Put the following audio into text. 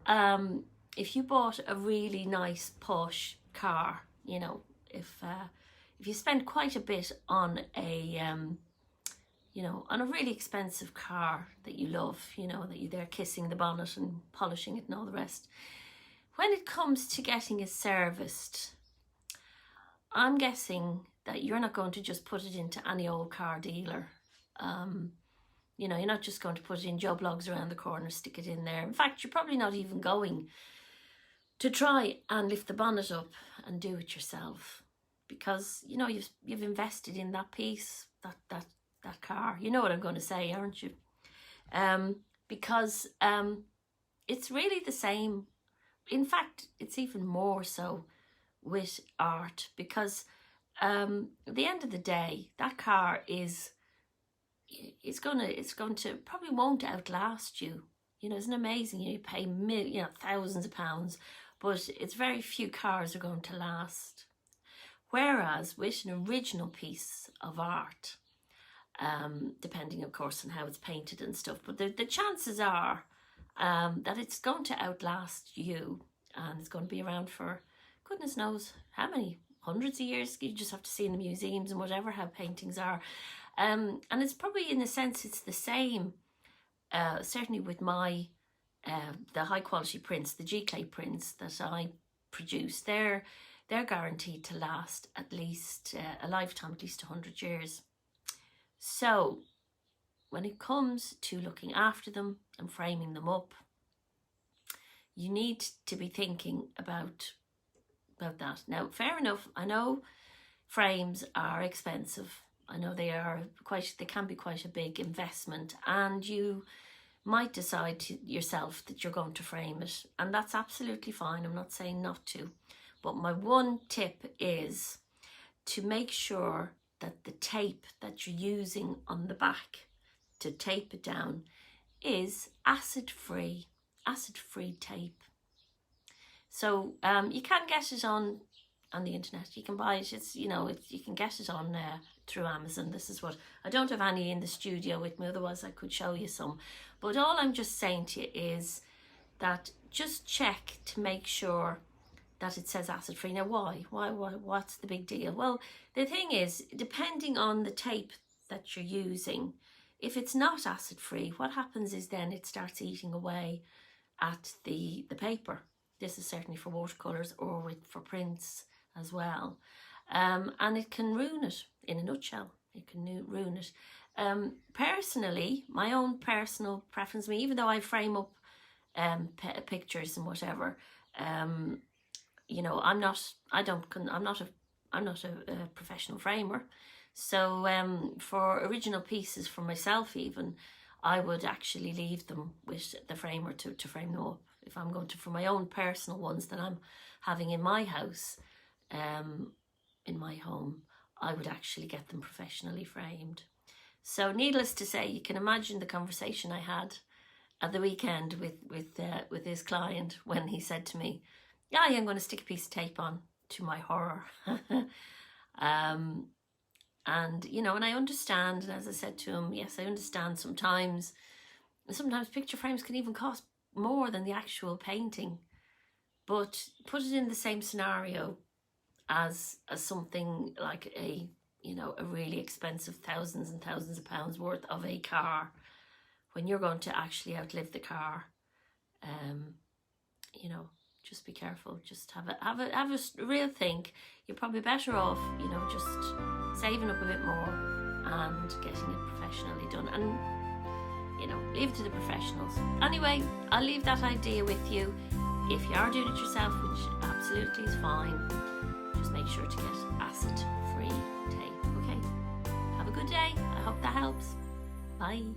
if you bought a really nice posh car, you know, if you spend quite a bit on a you know, on a really expensive car that you love, you know, that you're there kissing the bonnet and polishing it and all the rest, when it comes to getting it serviced, I'm guessing that you're not going to just put it into any old car dealer. You know, you're not just going to put it in Joe Bloggs around the corner, stick it in there. In fact, you're probably not even going to try and lift the bonnet up and do it yourself, because, you know, you've invested in that piece, that car. You know what I'm going to say, aren't you? Because it's really the same. In fact, it's even more so with art, because at the end of the day, that car it's going to probably won't outlast you. You know, isn't it amazing? You pay thousands of pounds, but it's very few cars are going to last. Whereas with an original piece of art, depending of course on how it's painted and stuff, but the chances are that it's going to outlast you, and it's going to be around for goodness knows how many hundreds of years. You just have to see in the museums and whatever how paintings are. And it's probably, in a sense, it's the same, certainly with my the high quality prints, the Giclée prints that I produce. They're guaranteed to last at least a lifetime, at least 100 years. So when it comes to looking after them and framing them up, you need to be thinking about that. Now, fair enough, I know frames are expensive. I know they can be quite a big investment, and you might decide yourself that you're going to frame it, and that's absolutely fine. I'm not saying not to, but my one tip is to make sure that the tape that you're using on the back to tape it down is acid-free tape. So you can get it on the internet. You can buy it. It's, you know, you can get it on through Amazon. This is what, I don't have any in the studio with me, otherwise I could show you some. But all I'm just saying to you is that just check to make sure that it says acid free. Now why? What's the big deal? Well, the thing is, depending on the tape that you're using, if it's not acid free, what happens is then it starts eating away at the paper. This is certainly for watercolours or for prints as well. And it can ruin it, in a nutshell. It can ruin it. Personally, my own personal preference, even though I frame up pictures and whatever, you know, I'm not a professional framer. So for original pieces for myself even, I would actually leave them with the framer to frame them up. If I'm going to, for my own personal ones that I'm having in my house, in my home, I would actually get them professionally framed. So needless to say, you can imagine the conversation I had at the weekend with his client when he said to me, yeah, I'm going to stick a piece of tape on, to my horror. And, you know, and I understand, and as I said to him, yes, I understand sometimes picture frames can even cost more than the actual painting, but put it in the same scenario as something like a really expensive thousands and thousands of pounds worth of a car, when you're going to actually outlive the car. You know, just be careful. Just have a real think. You're probably better off, you know, just saving up a bit more and getting it professionally done, and, you know, leave it to the professionals. Anyway, I'll leave that idea with you. If you are doing it yourself, which absolutely is fine, just make sure to get acid-free tape, okay? Have a good day. I hope that helps. Bye.